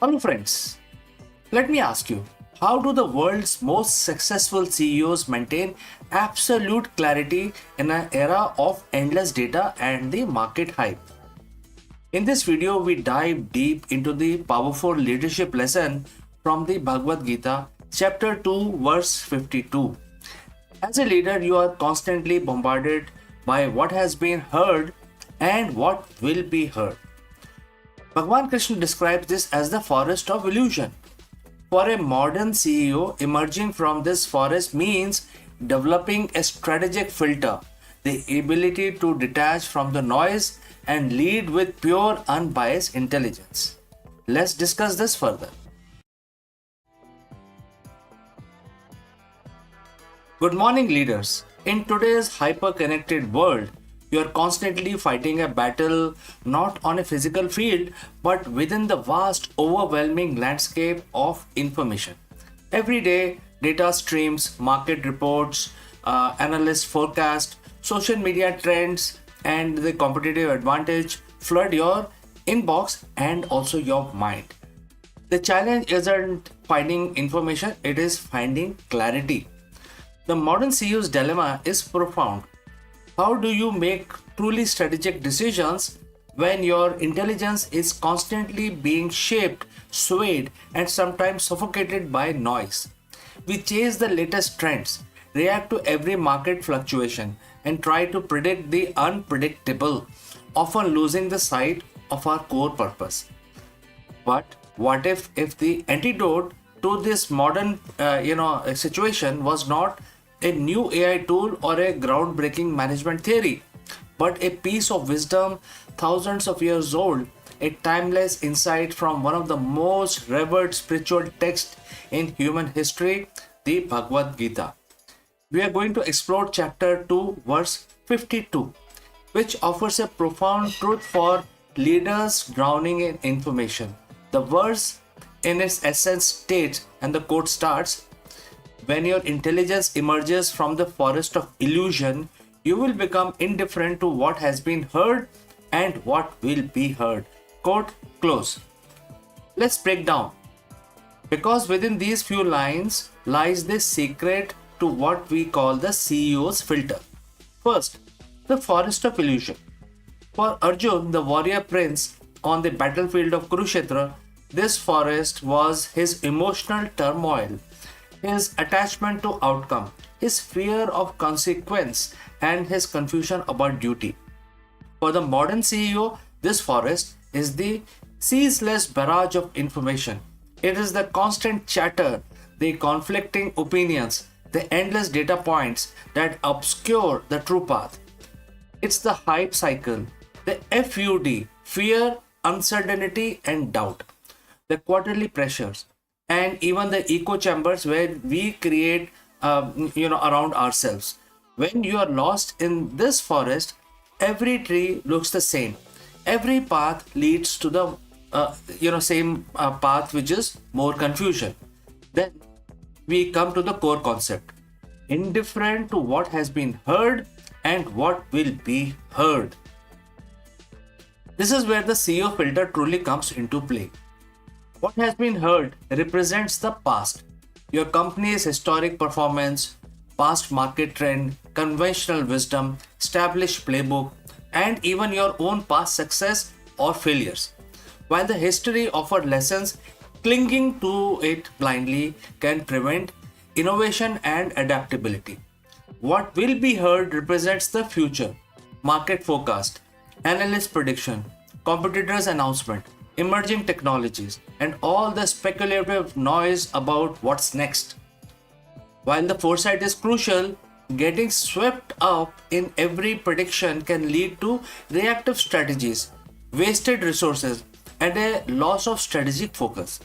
Hello friends, let me ask you, how do the world's most successful CEOs maintain absolute clarity in an era of endless data and the market hype? In this video, we dive deep into the powerful leadership lesson from the Bhagavad Gita, chapter 2, verse 52. As a leader, you are constantly bombarded by what has been heard and what will be heard. Bhagwan Krishna describes this as the forest of illusion. For a modern CEO, emerging from this forest means developing a strategic filter, the ability to detach from the noise and lead with pure, unbiased intelligence. Let's discuss this further. Good morning, leaders. In today's hyper-connected world, you are constantly fighting a battle not on a physical field but within the vast, overwhelming landscape of information. Every day, data streams, market reports, analyst forecast, social media trends, and the competitive advantage flood your inbox and also your mind. The challenge isn't finding information, it is finding clarity. The modern CEO's dilemma is profound. How do you make truly strategic decisions when your intelligence is constantly being shaped, swayed, and sometimes suffocated by noise? We chase the latest trends, react to every market fluctuation, and try to predict the unpredictable, often losing the sight of our core purpose. But what if the antidote to this modern situation was not a new AI tool or a groundbreaking management theory, but a piece of wisdom thousands of years old, a timeless insight from one of the most revered spiritual texts in human history, the Bhagavad Gita? We are going to explore chapter 2, verse 52, which offers a profound truth for leaders drowning in information. The verse, in its essence, states, and the quote starts, "When your intelligence emerges from the forest of illusion, you will become indifferent to what has been heard and what will be heard." Quote close. Let's break down. Because within these few lines lies the secret to what we call the CEO's filter. First, the forest of illusion. For Arjun, the warrior prince on the battlefield of Kurukshetra, this forest was his emotional turmoil, his attachment to outcome, his fear of consequence, and his confusion about duty. For the modern CEO, this forest is the ceaseless barrage of information. It is the constant chatter, the conflicting opinions, the endless data points that obscure the true path. It's the hype cycle, the FUD, fear, uncertainty, and doubt, the quarterly pressures, and even the echo chambers where we create around ourselves. When you are lost in this forest, every tree looks the same, every path leads to the same path, which is more confusion. Then we come to the core concept, indifferent to what has been heard and what will be heard. This is where the CEO filter truly comes into play. What has been heard represents the past, your company's historic performance, past market trend, conventional wisdom, established playbook, and even your own past success or failures. While the history offered lessons, clinging to it blindly can prevent innovation and adaptability. What will be heard represents the future, market forecast, analyst prediction, competitors' announcement, emerging technologies, and all the speculative noise about what's next. While the foresight is crucial, getting swept up in every prediction can lead to reactive strategies, wasted resources, and a loss of strategic focus.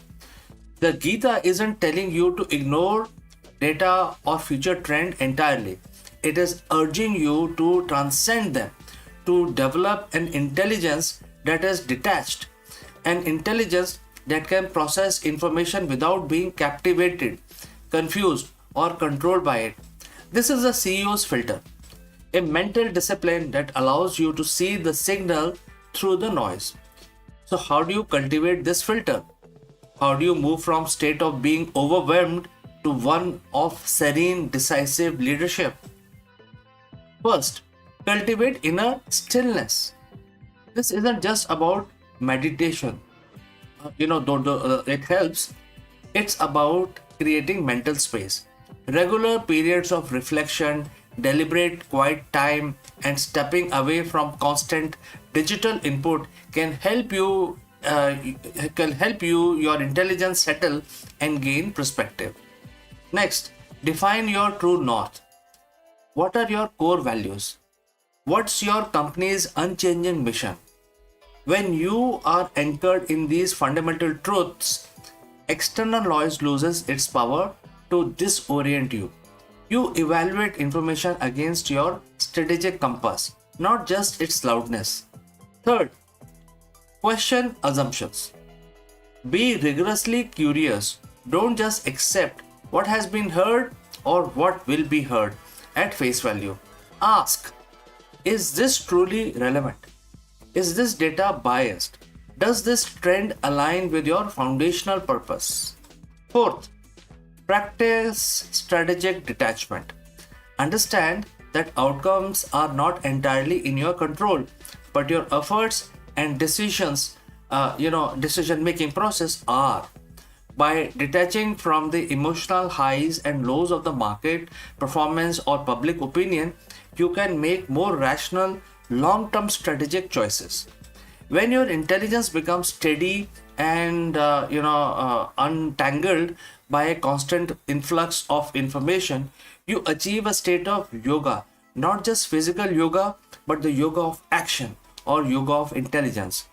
The Gita isn't telling you to ignore data or future trend entirely. It is urging you to transcend them, to develop an intelligence that is detached, an intelligence that can process information without being captivated, confused, or controlled by it. This is a CEO's filter, a mental discipline that allows you to see the signal through the noise. So, how do you cultivate this filter? How do you move from state of being overwhelmed to one of serene, decisive leadership? First, cultivate inner stillness. This isn't just about meditation. Though it helps, it's about creating mental space. Regular periods of reflection, deliberate quiet time, and stepping away from constant digital input can help you your intelligence settle and gain perspective. Next, define your true north. What are your core values? What's your company's unchanging mission? When you are anchored in these fundamental truths, external noise loses its power to disorient you. You evaluate information against your strategic compass, not just its loudness. Third, question assumptions. Be rigorously curious. Don't just accept what has been heard or what will be heard at face value. Ask, is this truly relevant? Is this data biased? Does this trend align with your foundational purpose? Fourth, practice strategic detachment. Understand that outcomes are not entirely in your control, but your efforts and decision making process are. By detaching from the emotional highs and lows of the market, performance, or public opinion, you can make more rational, long term strategic choices. When your intelligence becomes steady and untangled by a constant influx of information, you achieve a state of yoga, not just physical yoga, but the yoga of action or yoga of intelligence,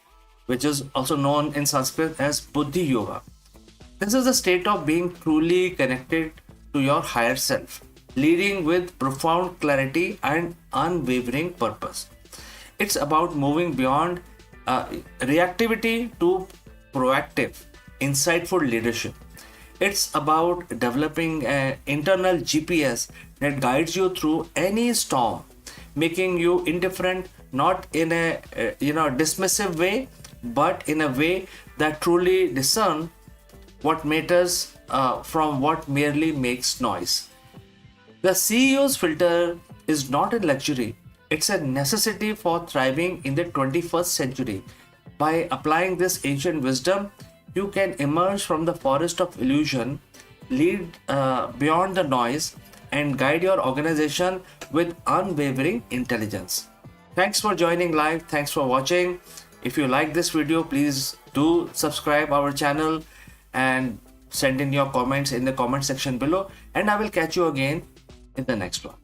which is also known in Sanskrit as Buddhi Yoga. This is the state of being truly connected to your higher self, leading with profound clarity and unwavering purpose. It's about moving beyond reactivity to proactive, insightful leadership. It's about developing an internal GPS that guides you through any storm, making you indifferent, not in a dismissive way, but in a way that truly discern what matters from what merely makes noise. The CEO's filter is not a luxury, it's a necessity for thriving in the 21st century. By applying this ancient wisdom, you can emerge from the forest of illusion, lead beyond the noise, and guide your organization with unwavering intelligence. Thanks for joining live. Thanks for watching. If you like this video, please do subscribe our channel and send in your comments in the comment section below, and I will catch you again in the next one.